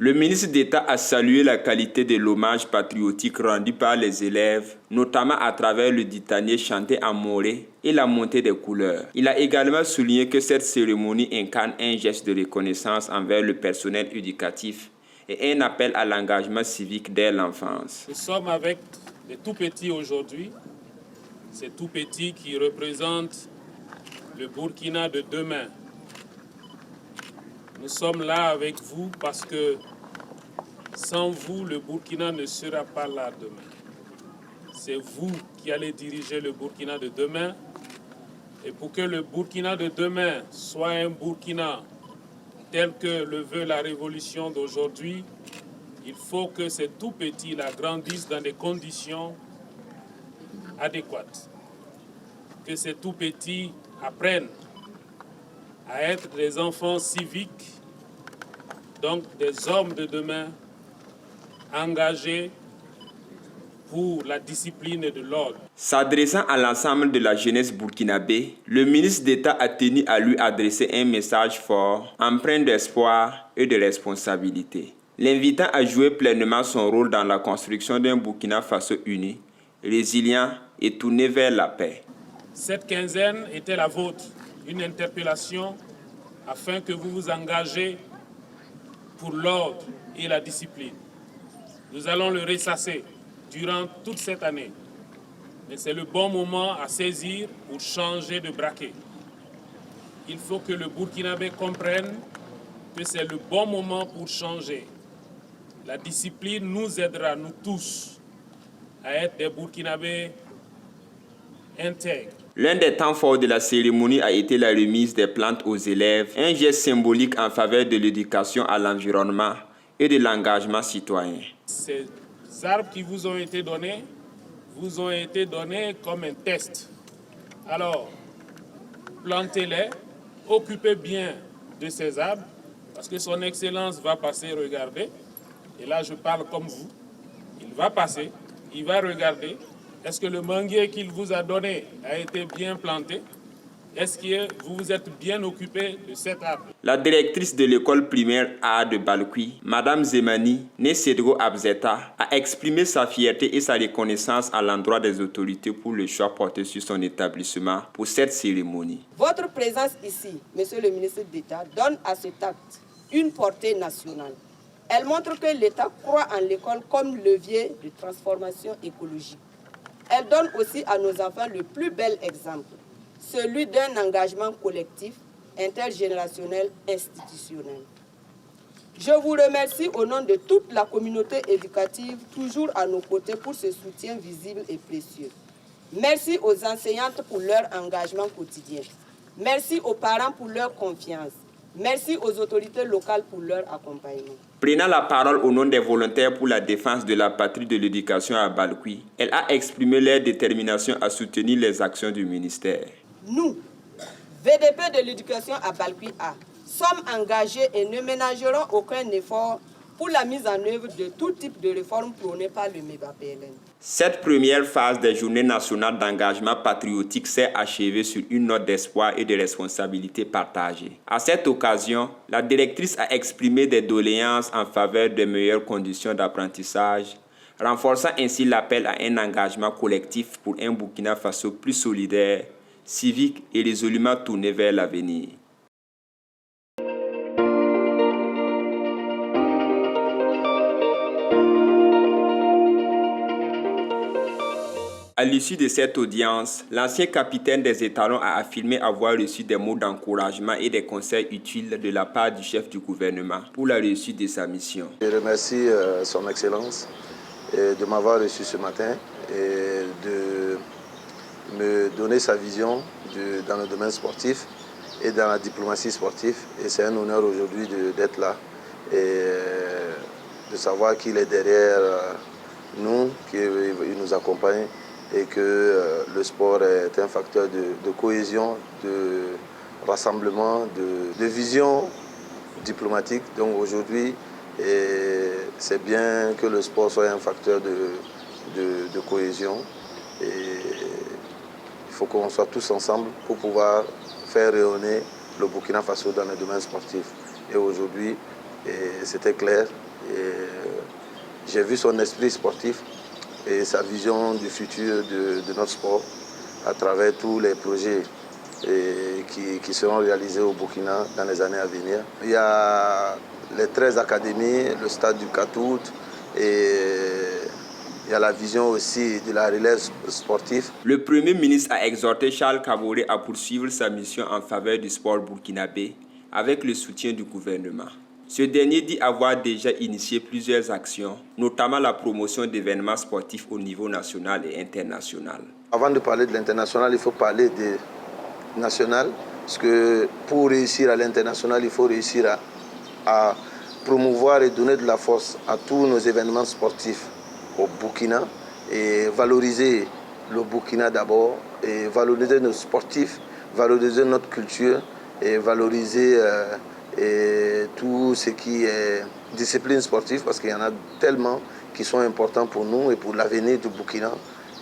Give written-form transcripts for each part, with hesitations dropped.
Le ministre d'État a salué la qualité de l'hommage patriotique rendu par les élèves, notamment à travers le ditanier chanté en moré et la montée des couleurs. Il a également souligné que cette cérémonie incarne un geste de reconnaissance envers le personnel éducatif et un appel à l'engagement civique dès l'enfance. Nous sommes avec les tout-petits aujourd'hui, ces tout-petits qui représentent le Burkina de demain. Nous sommes là avec vous parce que sans vous, le Burkina ne sera pas là demain. C'est vous qui allez diriger le Burkina de demain. Et pour que le Burkina de demain soit un Burkina tel que le veut la révolution d'aujourd'hui, il faut que ces tout-petits-là grandissent dans des conditions adéquates. Que ces tout-petits apprennent à être des enfants civiques, donc des hommes de demain, engagés pour la discipline de l'ordre. S'adressant à l'ensemble de la jeunesse burkinabé, le ministre d'État a tenu à lui adresser un message fort, empreint d'espoir et de responsabilité, l'invitant à jouer pleinement son rôle dans la construction d'un Burkina Faso uni, résilient et tourné vers la paix. Cette quinzaine était la vôtre, une interpellation afin que vous vous engagez pour l'ordre et la discipline. Nous allons le ressasser durant toute cette année. Mais c'est le bon moment à saisir pour changer de braquet. Il faut que le Burkinabé comprenne que c'est le bon moment pour changer. La discipline nous aidera, nous tous, à être des Burkinabés intègres. L'un des temps forts de la cérémonie a été la remise des plantes aux élèves, un geste symbolique en faveur de l'éducation à l'environnement et de l'engagement citoyen. Ces arbres qui vous ont été donnés comme un test. Alors, plantez-les, occupez bien de ces arbres, parce que son Excellence va passer regarder. Et là, je parle comme vous. Il va passer, il va regarder. Est-ce que le manguier qu'il vous a donné a été bien planté? Est-ce que vous vous êtes bien occupé de cet arbre? La directrice de l'école primaire A de Balkoui, Madame Zemani Nesedro Abzeta, a exprimé sa fierté et sa reconnaissance à l'endroit des autorités pour le choix porté sur son établissement pour cette cérémonie. Votre présence ici, Monsieur le ministre d'État, donne à cet acte une portée nationale. Elle montre que l'État croit en l'école comme levier de transformation écologique. Elle donne aussi à nos enfants le plus bel exemple, celui d'un engagement collectif, intergénérationnel, institutionnel. Je vous remercie au nom de toute la communauté éducative, toujours à nos côtés pour ce soutien visible et précieux. Merci aux enseignantes pour leur engagement quotidien. Merci aux parents pour leur confiance. Merci aux autorités locales pour leur accompagnement. Prenant la parole au nom des volontaires pour la défense de la patrie de l'éducation à Balkoui, elle a exprimé leur détermination à soutenir les actions du ministère. Nous, VDP de l'éducation à Balkoui A, sommes engagés et ne ménagerons aucun effort pour la mise en œuvre de tout type de réformes prônées par le MEBA-PLN. Cette première phase des Journées nationales d'engagement patriotique s'est achevée sur une note d'espoir et de responsabilité partagée. À cette occasion, la directrice a exprimé des doléances en faveur de meilleures conditions d'apprentissage, renforçant ainsi l'appel à un engagement collectif pour un Burkina Faso plus solidaire, civique et résolument tourné vers l'avenir. À l'issue de cette audience, l'ancien capitaine des étalons a affirmé avoir reçu des mots d'encouragement et des conseils utiles de la part du chef du gouvernement pour la réussite de sa mission. Je remercie son Excellence de m'avoir reçu ce matin et de me donner sa vision dans le domaine sportif et dans la diplomatie sportive. Et c'est un honneur aujourd'hui d'être là et de savoir qu'il est derrière nous, qu'il nous accompagne et que le sport est un facteur de cohésion, de rassemblement, de vision diplomatique. Donc aujourd'hui, c'est bien que le sport soit un facteur de cohésion. Et il faut qu'on soit tous ensemble pour pouvoir faire rayonner le Burkina Faso dans le domaine sportif. Et aujourd'hui, c'était clair J'ai vu son esprit sportif et sa vision du futur de notre sport à travers tous les projets qui seront réalisés au Burkina dans les années à venir. Il y a les 13 académies, le stade du 4 août et il y a la vision aussi de la relève sportive. Le Premier ministre a exhorté Charles Kaboré à poursuivre sa mission en faveur du sport burkinabé avec le soutien du gouvernement. Ce dernier dit avoir déjà initié plusieurs actions, notamment la promotion d'événements sportifs au niveau national et international. Avant de parler de l'international, il faut parler de national, parce que pour réussir à l'international, il faut réussir à promouvoir et donner de la force à tous nos événements sportifs au Burkina et valoriser le Burkina d'abord, et valoriser nos sportifs, valoriser notre culture et valoriser tout ce qui est discipline sportive, parce qu'il y en a tellement qui sont importants pour nous et pour l'avenir du Burkina.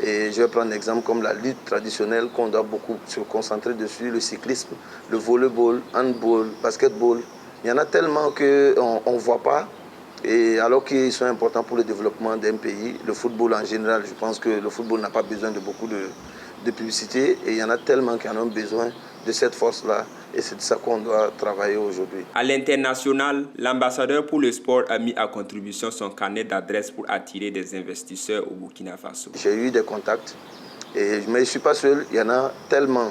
Et je vais prendre un exemple comme la lutte traditionnelle qu'on doit beaucoup se concentrer dessus, le cyclisme, le volleyball, handball, basketball. Il y en a tellement qu'on ne voit pas, et alors qu'ils sont importants pour le développement d'un pays. Le football en général, je pense que le football n'a pas besoin de beaucoup de publicité, et il y en a tellement qui en ont besoin de cette force-là. Et c'est de ça qu'on doit travailler aujourd'hui. À l'international, l'ambassadeur pour le sport a mis à contribution son carnet d'adresses pour attirer des investisseurs au Burkina Faso. J'ai eu des contacts, mais je ne suis pas seul. Il y en a tellement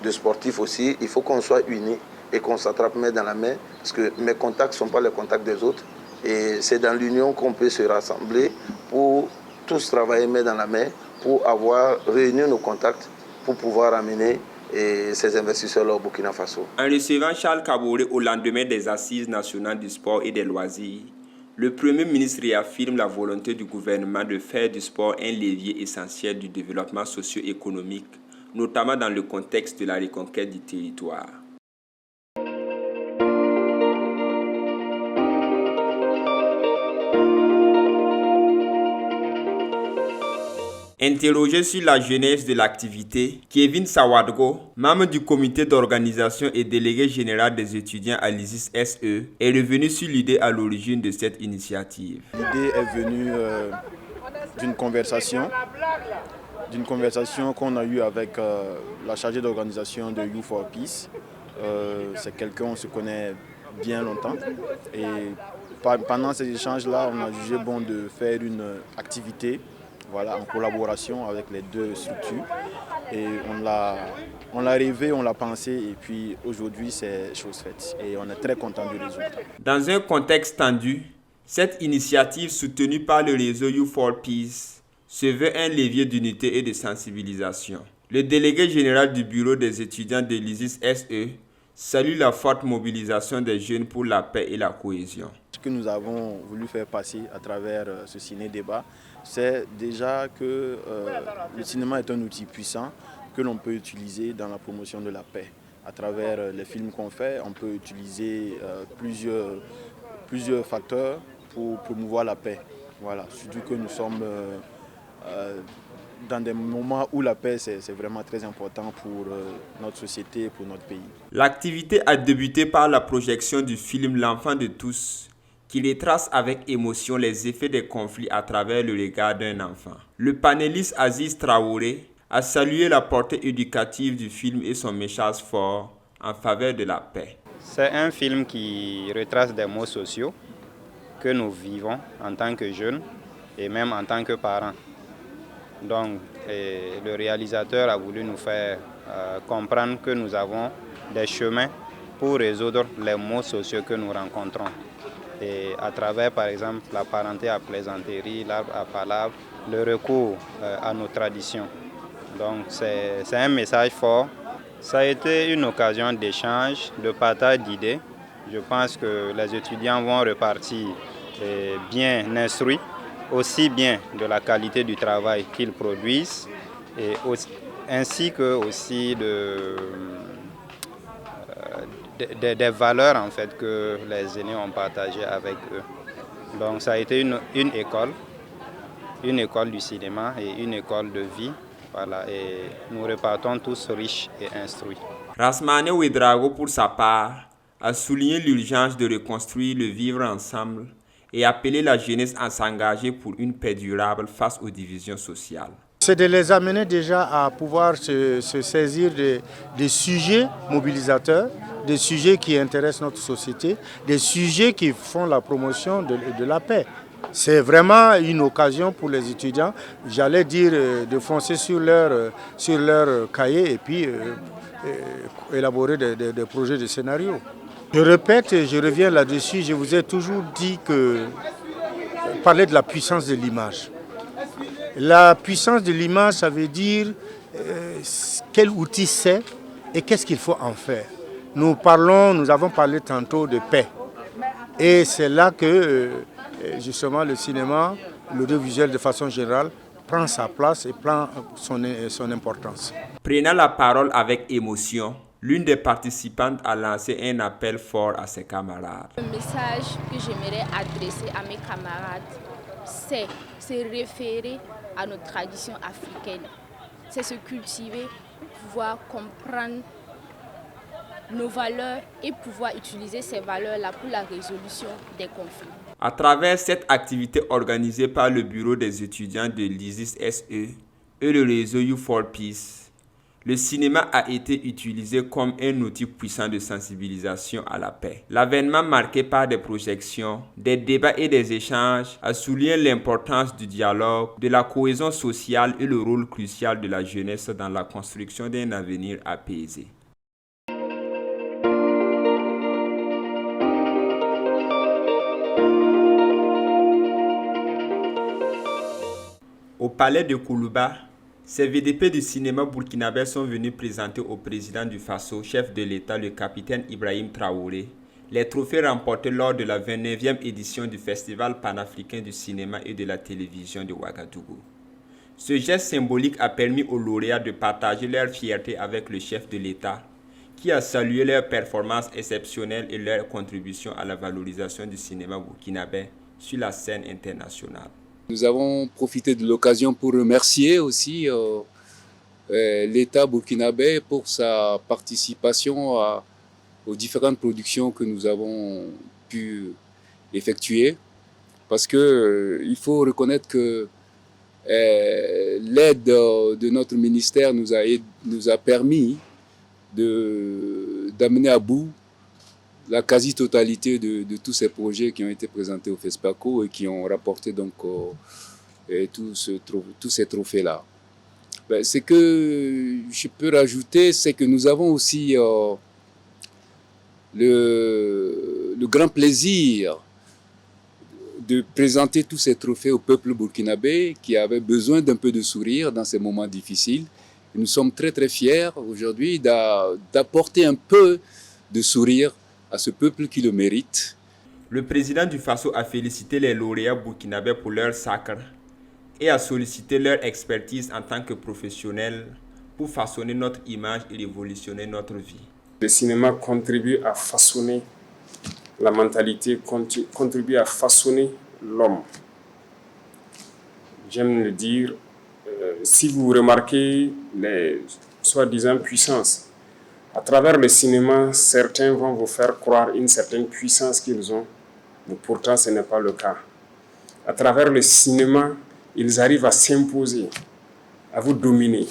de sportifs aussi. Il faut qu'on soit unis et qu'on s'attrape main dans la main, parce que mes contacts ne sont pas les contacts des autres. Et c'est dans l'union qu'on peut se rassembler pour tous travailler main dans la main, pour avoir réuni nos contacts, pour pouvoir amener ces investisseurs-là au Burkina Faso. En recevant Charles Kaboré au lendemain des Assises nationales du sport et des loisirs, le Premier ministre réaffirme la volonté du gouvernement de faire du sport un levier essentiel du développement socio-économique, notamment dans le contexte de la reconquête du territoire. Interrogé sur la genèse de l'activité, Kevin Sawadgo, membre du comité d'organisation et délégué général des étudiants à l'ISIS SE, est revenu sur l'idée à l'origine de cette initiative. L'idée est venue d'une conversation qu'on a eue avec la chargée d'organisation de Youth for Peace. C'est quelqu'un qu'on se connaît bien longtemps. Et pendant ces échanges-là, on a jugé bon de faire une activité, voilà, en collaboration avec les deux structures. Et on l'a rêvé, on l'a pensé, et puis aujourd'hui c'est chose faite. Et on est très content du résultat. Dans un contexte tendu, cette initiative soutenue par le réseau Youth for Peace se veut un levier d'unité et de sensibilisation. Le délégué général du bureau des étudiants de l'ISIS SE salue la forte mobilisation des jeunes pour la paix et la cohésion. Ce que nous avons voulu faire passer à travers ce ciné-débat, c'est déjà que le cinéma est un outil puissant que l'on peut utiliser dans la promotion de la paix. À travers les films qu'on fait, on peut utiliser plusieurs facteurs pour promouvoir la paix. Voilà, surtout que nous sommes dans des moments où la paix, c'est vraiment très important pour notre société et pour notre pays. L'activité a débuté par la projection du film L'enfant de tous, qui retrace avec émotion les effets des conflits à travers le regard d'un enfant. Le panéliste Aziz Traoré a salué la portée éducative du film et son message fort en faveur de la paix. C'est un film qui retrace des maux sociaux que nous vivons en tant que jeunes et même en tant que parents. Donc, le réalisateur a voulu nous faire comprendre que nous avons des chemins pour résoudre les maux sociaux que nous rencontrons. Et à travers, par exemple, la parenté à plaisanterie, l'arbre à palabre, le recours à nos traditions. Donc, c'est un message fort. Ça a été une occasion d'échange, de partage d'idées. Je pense que les étudiants vont repartir bien instruits, aussi bien de la qualité du travail qu'ils produisent, et aussi, ainsi que aussi des valeurs en fait, que les aînés ont partagées avec eux. Donc ça a été une école du cinéma et une école de vie. Voilà, et nous repartons tous riches et instruits. Rasmane Ouedraogo, pour sa part, a souligné l'urgence de reconstruire le vivre ensemble et appelé la jeunesse à s'engager pour une paix durable face aux divisions sociales. C'est de les amener déjà à pouvoir se saisir des sujets mobilisateurs, des sujets qui intéressent notre société, des sujets qui font la promotion de la paix. C'est vraiment une occasion pour les étudiants, j'allais dire, de foncer sur leur cahier et puis élaborer des projets de scénario. Je répète et je reviens là-dessus, je vous ai toujours dit que parler de la puissance de l'image. La puissance de l'image, ça veut dire quel outil c'est et qu'est-ce qu'il faut en faire. Nous avons parlé tantôt de paix. Et c'est là que justement le cinéma, l'audiovisuel de façon générale, prend sa place et prend son importance. Prenant la parole avec émotion, l'une des participantes a lancé un appel fort à ses camarades. Le message que j'aimerais adresser à mes camarades, c'est se référer à nos traditions africaines. C'est se cultiver, pouvoir comprendre nos valeurs et pouvoir utiliser ces valeurs-là pour la résolution des conflits. À travers cette activité organisée par le bureau des étudiants de l'ISIS-SE et le réseau Youth for Peace, le cinéma a été utilisé comme un outil puissant de sensibilisation à la paix. L'avènement marqué par des projections, des débats et des échanges a souligné l'importance du dialogue, de la cohésion sociale et le rôle crucial de la jeunesse dans la construction d'un avenir apaisé. Au palais de Koulouba, ces VDP du cinéma burkinabé sont venus présenter au président du Faso, chef de l'État, le capitaine Ibrahim Traoré, les trophées remportés lors de la 29e édition du Festival panafricain du cinéma et de la télévision de Ouagadougou. Ce geste symbolique a permis aux lauréats de partager leur fierté avec le chef de l'État, qui a salué leur performance exceptionnelle et leur contribution à la valorisation du cinéma burkinabé sur la scène internationale. Nous avons profité de l'occasion pour remercier aussi l'État burkinabé pour sa participation aux différentes productions que nous avons pu effectuer. Parce qu'il faut reconnaître que l'aide de notre ministère nous a permis d'amener à bout la quasi-totalité de tous ces projets qui ont été présentés au FESPACO et qui ont rapporté donc tous ces trophées-là. Ce que je peux rajouter, c'est que nous avons aussi le grand plaisir de présenter tous ces trophées au peuple burkinabé qui avait besoin d'un peu de sourire dans ces moments difficiles. Et nous sommes très très fiers aujourd'hui d'apporter un peu de sourire à ce peuple qui le mérite. Le président du Faso a félicité les lauréats burkinabés pour leur sacre et a sollicité leur expertise en tant que professionnels pour façonner notre image et révolutionner notre vie. Le cinéma contribue à façonner la mentalité, contribue à façonner l'homme. J'aime le dire, si vous remarquez les soi-disant puissances, à travers le cinéma, certains vont vous faire croire une certaine puissance qu'ils ont, mais pourtant ce n'est pas le cas. À travers le cinéma, ils arrivent à s'imposer, à vous dominer.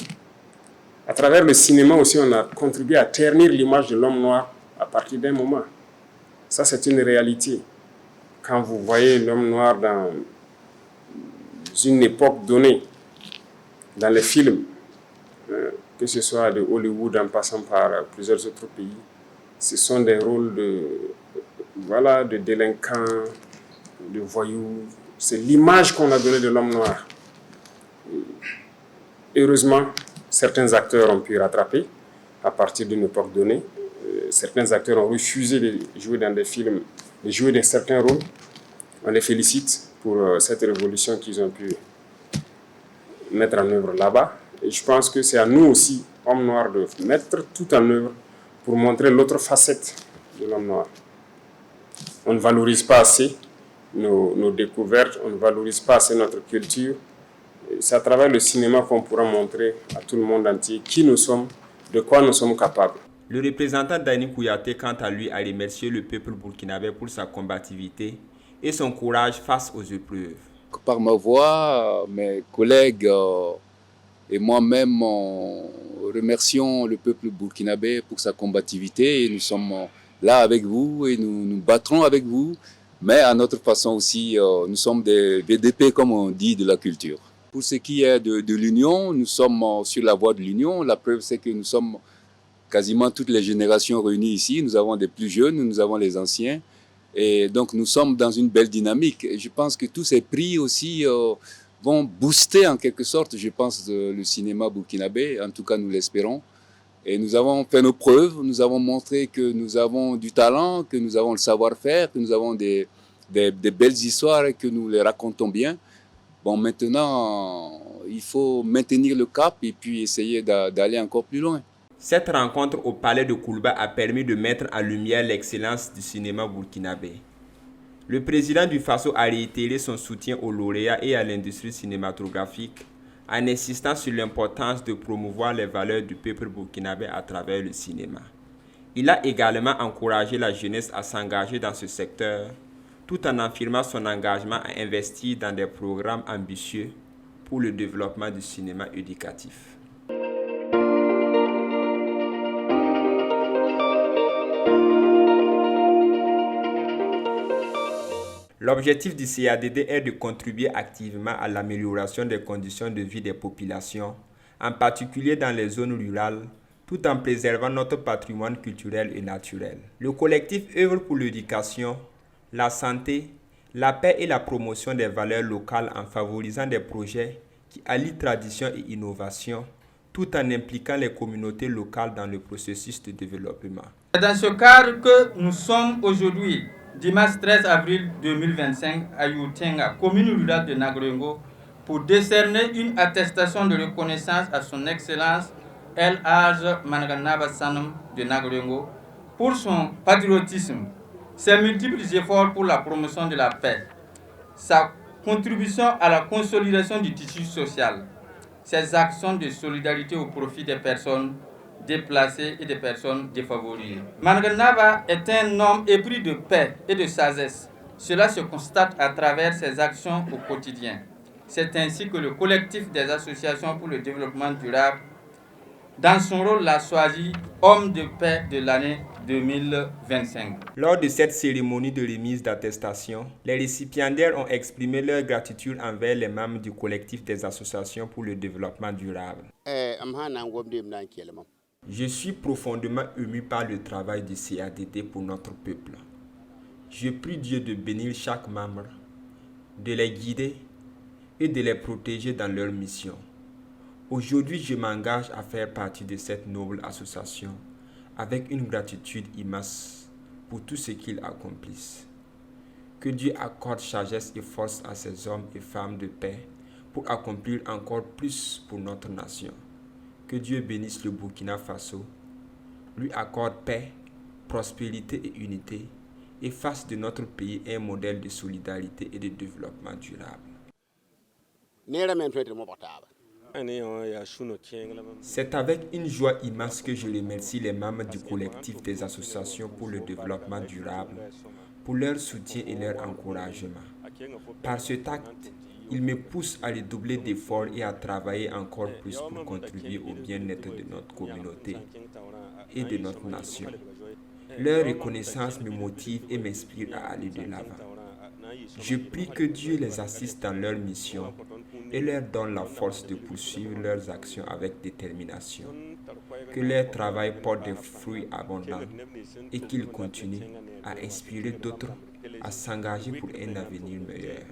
À travers le cinéma aussi, on a contribué à ternir l'image de l'homme noir à partir d'un moment. Ça, c'est une réalité. Quand vous voyez l'homme noir dans une époque donnée, dans les films, que ce soit de Hollywood en passant par plusieurs autres pays, ce sont des rôles de délinquants, de voyous. C'est l'image qu'on a donnée de l'homme noir. Heureusement, certains acteurs ont pu rattraper à partir d'une époque donnée. Certains acteurs ont refusé de jouer dans des films, de jouer dans certains rôles. On les félicite pour cette révolution qu'ils ont pu mettre en œuvre là-bas. Et je pense que c'est à nous aussi, hommes noirs, de mettre tout en œuvre pour montrer l'autre facette de l'homme noir. On ne valorise pas assez nos découvertes, on ne valorise pas assez notre culture. C'est à travers le cinéma qu'on pourra montrer à tout le monde entier qui nous sommes, de quoi nous sommes capables. Le représentant Dani Kouyaté, quant à lui, a remercié le peuple burkinabé pour sa combativité et son courage face aux épreuves. Par ma voix, mes collègues et moi-même remercions le peuple burkinabé pour sa combativité. Et nous sommes là avec vous et nous nous battrons avec vous. Mais à notre façon aussi, nous sommes des VDP, comme on dit, de la culture. Pour ce qui est de l'union, nous sommes sur la voie de l'union. La preuve, c'est que nous sommes quasiment toutes les générations réunies ici. Nous avons des plus jeunes, nous avons les anciens. Et donc, nous sommes dans une belle dynamique. Et je pense que tous ces prix aussi vont booster en quelque sorte, je pense, le cinéma burkinabé. En tout cas, nous l'espérons. Et nous avons fait nos preuves, nous avons montré que nous avons du talent, que nous avons le savoir-faire, que nous avons des belles histoires et que nous les racontons bien. Bon, maintenant, il faut maintenir le cap et puis essayer d'aller encore plus loin. Cette rencontre au palais de Koulba a permis de mettre en lumière l'excellence du cinéma burkinabé. Le président du Faso a réitéré son soutien aux lauréats et à l'industrie cinématographique en insistant sur l'importance de promouvoir les valeurs du peuple burkinabé à travers le cinéma. Il a également encouragé la jeunesse à s'engager dans ce secteur, tout en affirmant son engagement à investir dans des programmes ambitieux pour le développement du cinéma éducatif. L'objectif du CADD est de contribuer activement à l'amélioration des conditions de vie des populations, en particulier dans les zones rurales, tout en préservant notre patrimoine culturel et naturel. Le collectif œuvre pour l'éducation, la santé, la paix et la promotion des valeurs locales en favorisant des projets qui allient tradition et innovation, tout en impliquant les communautés locales dans le processus de développement. C'est dans ce cadre que nous sommes aujourd'hui, dimanche 13 avril 2025, à Youtenga, commune rurale de Nagrengo, pour décerner une attestation de reconnaissance à son Excellence El Hadj Manganaba Sanam de Nagrengo pour son patriotisme, ses multiples efforts pour la promotion de la paix, sa contribution à la consolidation du tissu social, ses actions de solidarité au profit des personnes déplacés et des personnes défavorisées. Manganaba est un homme épris de paix et de sagesse. Cela se constate à travers ses actions au quotidien. C'est ainsi que le collectif des associations pour le développement durable, dans son rôle, l'a choisi homme de paix de l'année 2025. Lors de cette cérémonie de remise d'attestation, les récipiendaires ont exprimé leur gratitude envers les membres du collectif des associations pour le développement durable. Je suis profondément ému par le travail du CADD pour notre peuple. Je prie Dieu de bénir chaque membre, de les guider et de les protéger dans leur mission. Aujourd'hui, je m'engage à faire partie de cette noble association avec une gratitude immense pour tout ce qu'ils accomplissent. Que Dieu accorde sagesse et force à ces hommes et femmes de paix pour accomplir encore plus pour notre nation. Que Dieu bénisse le Burkina Faso, lui accorde paix, prospérité et unité et fasse de notre pays un modèle de solidarité et de développement durable. C'est avec une joie immense que je remercie les membres du collectif des associations pour le développement durable pour leur soutien et leur encouragement. Par cet acte, ils me poussent à redoubler d'efforts et à travailler encore plus pour contribuer au bien-être de notre communauté et de notre nation. Leur reconnaissance me motive et m'inspire à aller de l'avant. Je prie que Dieu les assiste dans leur mission et leur donne la force de poursuivre leurs actions avec détermination. Que leur travail porte des fruits abondants et qu'ils continuent à inspirer d'autres à s'engager pour un avenir meilleur.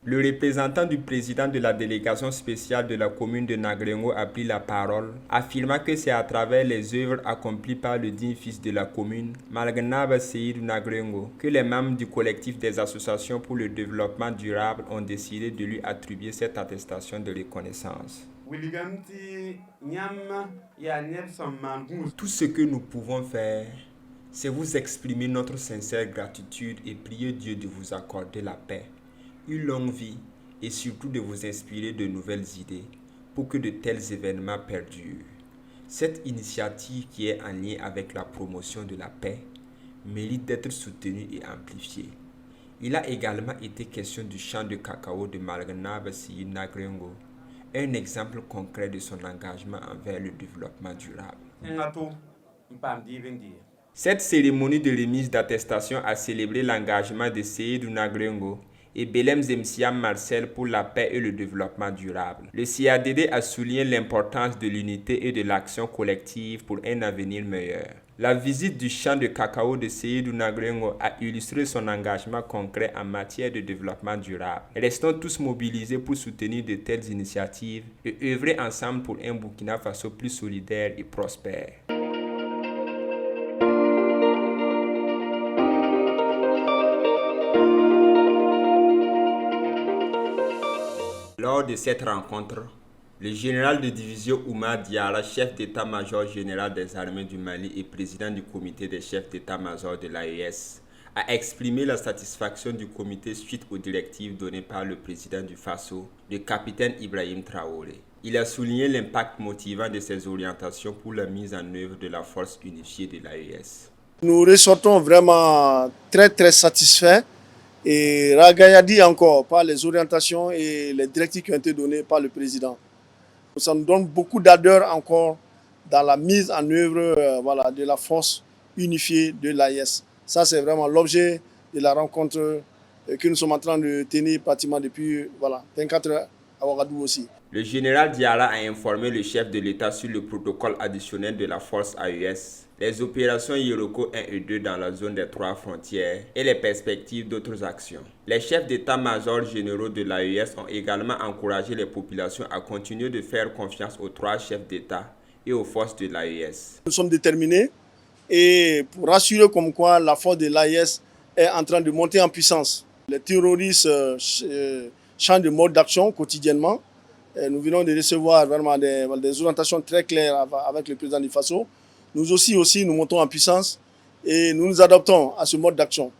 Le représentant du président de la délégation spéciale de la commune de Nagrengo a pris la parole, affirmant que c'est à travers les œuvres accomplies par le digne fils de la commune, Malganaba Seydou Nagrengo, que les membres du collectif des associations pour le développement durable ont décidé de lui attribuer cette attestation de reconnaissance. Tout ce que nous pouvons faire, c'est vous exprimer notre sincère gratitude et prier Dieu de vous accorder la paix, une longue vie et surtout de vous inspirer de nouvelles idées pour que de tels événements perdurent. Cette initiative qui est en lien avec la promotion de la paix mérite d'être soutenu et amplifié. Il a également été question du champ de cacao de Malanaba Sy Nagrengo, un exemple concret de son engagement envers le développement durable. Cette cérémonie de remise d'attestation a célébré l'engagement de Seydou Nagrengo et Belem Zemsiam Marcel pour la paix et le développement durable. Le CADD a souligné l'importance de l'unité et de l'action collective pour un avenir meilleur. La visite du champ de cacao de Seydou Nagrengo a illustré son engagement concret en matière de développement durable. Restons tous mobilisés pour soutenir de telles initiatives et œuvrer ensemble pour un Burkina Faso plus solidaire et prospère. Lors de cette rencontre, le général de division Oumar Diarra, chef d'état-major général des armées du Mali et président du comité des chefs d'état-major de l'AES, a exprimé la satisfaction du comité suite aux directives données par le président du Faso, le capitaine Ibrahim Traoré. Il a souligné l'impact motivant de ces orientations pour la mise en œuvre de la force unifiée de l'AES. Nous ressortons vraiment très satisfaits et ragaillardis encore par les orientations et les directives qui ont été données par le président. Ça nous donne beaucoup d'ardeur encore dans la mise en œuvre de la force unifiée de l'AES. Ça, c'est vraiment l'objet de la rencontre que nous sommes en train de tenir pratiquement depuis 24 heures à Ouagadougou aussi. Le général Diarra a informé le chef de l'État sur le protocole additionnel de la force AES, les opérations Yiroko 1 et 2 dans la zone des 3 frontières et les perspectives d'autres actions. Les chefs d'état-major généraux de l'AES ont également encouragé les populations à continuer de faire confiance aux 3 chefs d'État et aux forces de l'AES. Nous sommes déterminés et pour rassurer comme quoi la force de l'AES est en train de monter en puissance. Les terroristes changent de mode d'action quotidiennement. Et nous venons de recevoir vraiment des orientations très claires avec le président du Faso. Nous aussi, nous montons en puissance et nous nous adaptons à ce mode d'action.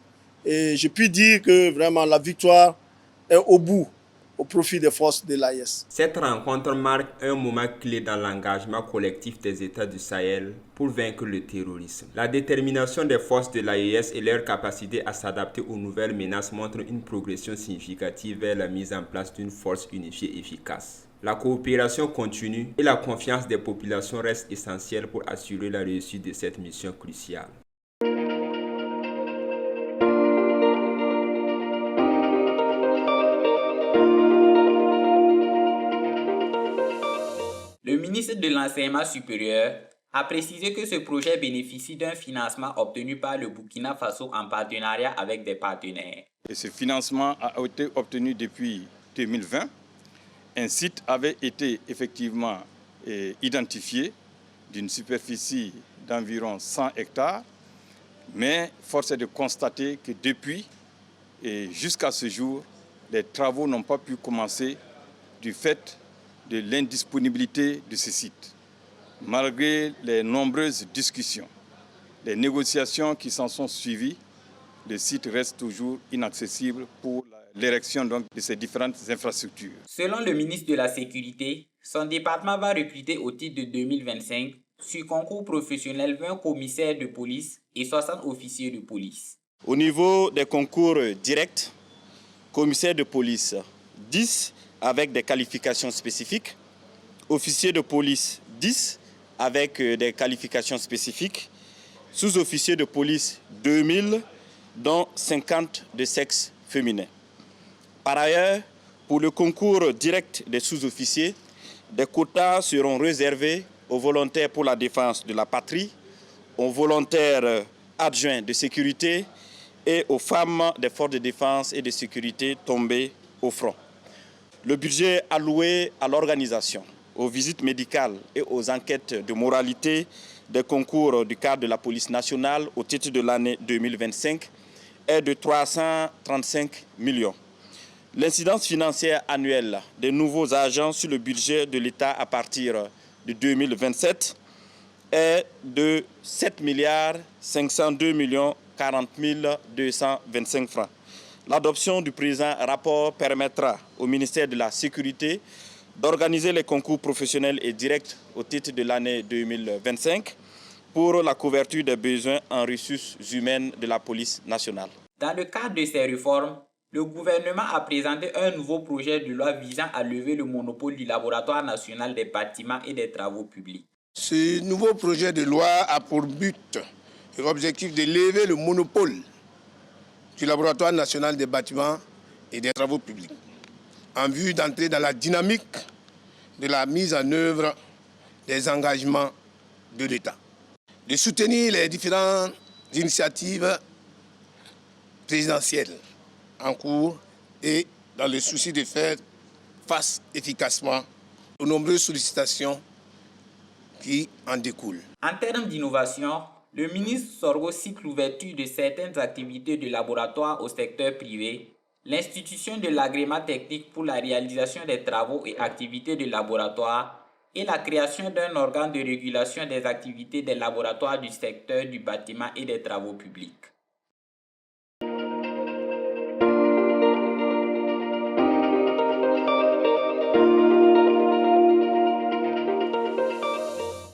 Et je puis dire que vraiment la victoire est au bout, au profit des forces de l'AES. Cette rencontre marque un moment clé dans l'engagement collectif des États du Sahel pour vaincre le terrorisme. La détermination des forces de l'AES et leur capacité à s'adapter aux nouvelles menaces montrent une progression significative vers la mise en place d'une force unifiée efficace. La coopération continue et la confiance des populations reste essentielle pour assurer la réussite de cette mission cruciale. Le ministre de l'Enseignement supérieur a précisé que ce projet bénéficie d'un financement obtenu par le Burkina Faso en partenariat avec des partenaires. Et ce financement a été obtenu depuis 2020. Un site avait été effectivement identifié d'une superficie d'environ 100 hectares, mais force est de constater que depuis et jusqu'à ce jour, les travaux n'ont pas pu commencer du fait de l'indisponibilité de ce site. Malgré les nombreuses discussions, les négociations qui s'en sont suivies, le site reste toujours inaccessible pour l'érection de ces différentes infrastructures. Selon le ministre de la Sécurité, son département va recruter au titre de 2025 sur concours professionnel 20 commissaires de police et 60 officiers de police. Au niveau des concours directs, commissaires de police 10 avec des qualifications spécifiques, officiers de police 10 avec des qualifications spécifiques, sous-officiers de police 2000 dont 50 de sexe féminin. Par ailleurs, pour le concours direct des sous-officiers, des quotas seront réservés aux volontaires pour la défense de la patrie, aux volontaires adjoints de sécurité et aux femmes des forces de défense et de sécurité tombées au front. Le budget alloué à l'organisation, aux visites médicales et aux enquêtes de moralité des concours du cadre de la police nationale au titre de l'année 2025 est de 335 millions. L'incidence financière annuelle des nouveaux agents sur le budget de l'État à partir de 2027 est de 7 502 40 225 francs. L'adoption du présent rapport permettra au ministère de la Sécurité d'organiser les concours professionnels et directs au titre de l'année 2025 pour la couverture des besoins en ressources humaines de la police nationale. Dans le cadre de ces réformes, le gouvernement a présenté un nouveau projet de loi visant à lever le monopole du Laboratoire national des bâtiments et des travaux publics. Ce nouveau projet de loi a pour but et objectif de lever le monopole du Laboratoire national des bâtiments et des travaux publics en vue d'entrer dans la dynamique de la mise en œuvre des engagements de l'État, de soutenir les différentes initiatives présidentielles en cours et dans le souci de faire face efficacement aux nombreuses sollicitations qui en découlent. En termes d'innovation, le ministre Sorgho cite l'ouverture de certaines activités de laboratoire au secteur privé, l'institution de l'agrément technique pour la réalisation des travaux et activités de laboratoire et la création d'un organe de régulation des activités des laboratoires du secteur du bâtiment et des travaux publics.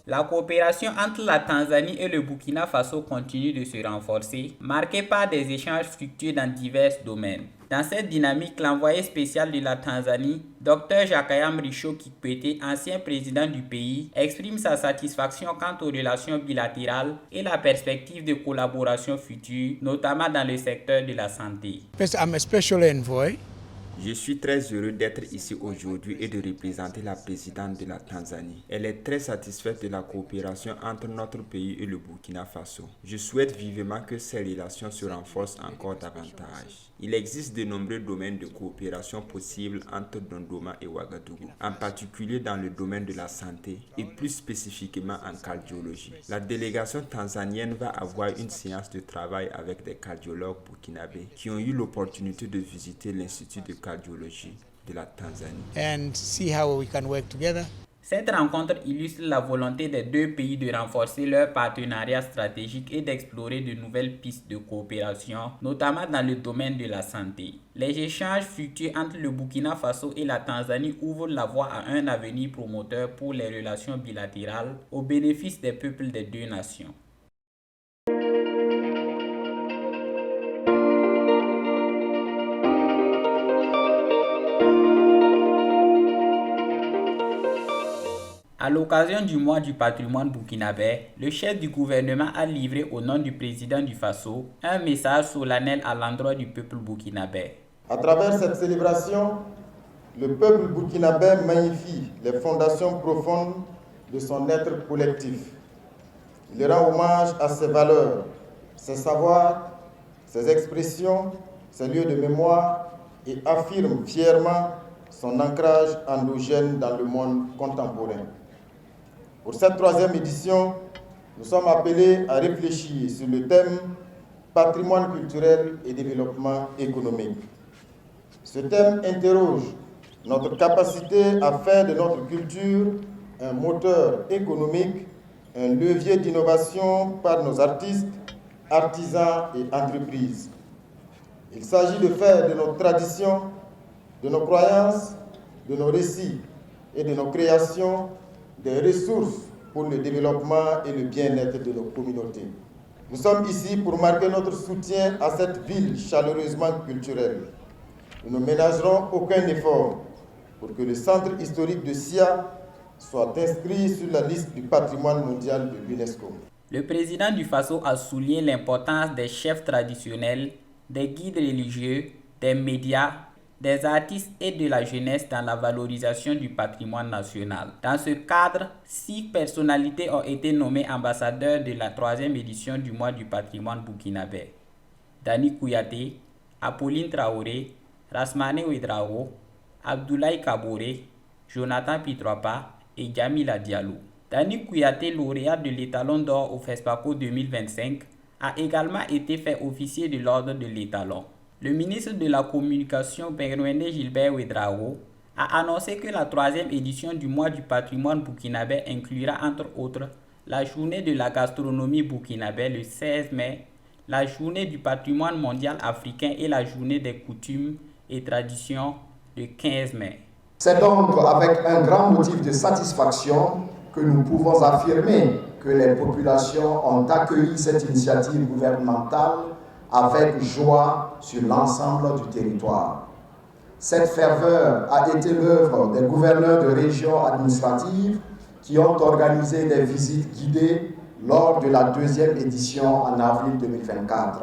La coopération entre la Tanzanie et le Burkina Faso continue de se renforcer, marquée par des échanges fructueux dans divers domaines. Dans cette dynamique, l'envoyé spécial de la Tanzanie, Dr Jakaya Mrisho Kikwete, ancien président du pays, exprime sa satisfaction quant aux relations bilatérales et la perspective de collaboration future, notamment dans le secteur de la santé. I'm a special envoy. Je suis très heureux d'être ici aujourd'hui et de représenter la présidente de la Tanzanie. Elle est très satisfaite de la coopération entre notre pays et le Burkina Faso. Je souhaite vivement que ces relations se renforcent encore davantage. Il existe de nombreux domaines de coopération possibles entre Dodoma et Ouagadougou, en particulier dans le domaine de la santé et plus spécifiquement en cardiologie. La délégation tanzanienne va avoir une séance de travail avec des cardiologues burkinabés qui ont eu l'opportunité de visiter l'Institut de cardiologie de la Tanzanie. And see how we can work together. Cette rencontre illustre la volonté des deux pays de renforcer leur partenariat stratégique et d'explorer de nouvelles pistes de coopération, notamment dans le domaine de la santé. Les échanges fructueux entre le Burkina Faso et la Tanzanie ouvrent la voie à un avenir promoteur pour les relations bilatérales au bénéfice des peuples des deux nations. À l'occasion du mois du patrimoine burkinabé, le chef du gouvernement a livré au nom du président du Faso un message solennel à l'endroit du peuple burkinabé. À travers cette célébration, le peuple burkinabé magnifie les fondations profondes de son être collectif. Il rend hommage à ses valeurs, ses savoirs, ses expressions, ses lieux de mémoire et affirme fièrement son ancrage endogène dans le monde contemporain. Pour cette troisième édition, nous sommes appelés à réfléchir sur le thème patrimoine culturel et développement économique. Ce thème interroge notre capacité à faire de notre culture un moteur économique, un levier d'innovation par nos artistes, artisans et entreprises. Il s'agit de faire de nos traditions, de nos croyances, de nos récits et de nos créations des ressources pour le développement et le bien-être de nos communautés. Nous sommes ici pour marquer notre soutien à cette ville chaleureusement culturelle. Nous ne ménagerons aucun effort pour que le centre historique de Sia soit inscrit sur la liste du patrimoine mondial de l'UNESCO. Le président du Faso a souligné l'importance des chefs traditionnels, des guides religieux, des médias, des artistes et de la jeunesse dans la valorisation du patrimoine national. Dans ce cadre, 6 personnalités ont été nommées ambassadeurs de la 3e édition du mois du patrimoine burkinabé. Dani Kouyaté, Apolline Traoré, Rasmane Ouedraogo, Abdoulaye Kabore, Jonathan Pitroapa et Jamila Diallo. Dani Kouyaté, lauréat de l'étalon d'or au FESPACO 2025, a également été fait officier de l'ordre de l'étalon. Le ministre de la Communication, Bengrwende Gilbert Ouedraogo, a annoncé que la 3e édition du mois du patrimoine burkinabé inclura entre autres la journée de la gastronomie burkinabé le 16 mai, la journée du patrimoine mondial africain et la journée des coutumes et traditions le 15 mai. C'est donc avec un grand motif de satisfaction que nous pouvons affirmer que que les populations ont accueilli cette initiative gouvernementale avec joie sur l'ensemble du territoire. Cette ferveur a été l'œuvre des gouverneurs de régions administratives qui ont organisé des visites guidées lors de la 2e édition en avril 2024.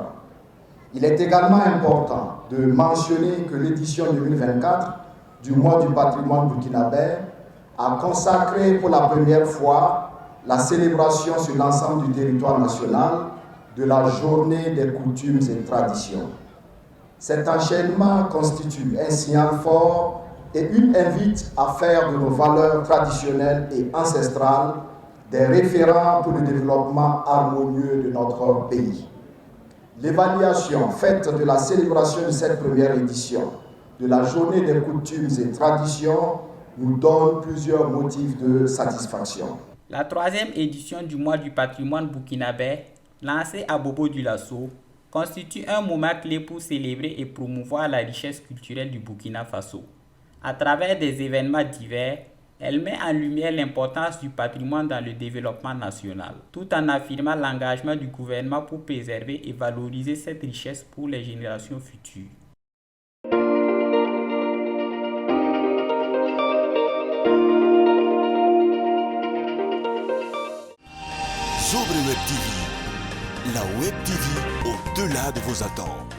Il est également important de mentionner que l'édition 2024 du mois du patrimoine burkinabé a consacré pour la première fois la célébration sur l'ensemble du territoire national de la journée des coutumes et traditions. Cet enchaînement constitue un signal fort et une invite à faire de nos valeurs traditionnelles et ancestrales des référents pour le développement harmonieux de notre pays. L'évaluation faite de la célébration de cette première édition de la journée des coutumes et traditions nous donne plusieurs motifs de satisfaction. La 3e édition du mois du patrimoine burkinabé, lancée à Bobo-Dioulasso, constitue un moment clé pour célébrer et promouvoir la richesse culturelle du Burkina Faso. À travers des événements divers, elle met en lumière l'importance du patrimoine dans le développement national, tout en affirmant l'engagement du gouvernement pour préserver et valoriser cette richesse pour les générations futures. Sobre Web TV, la Web TV au-delà de vos attentes.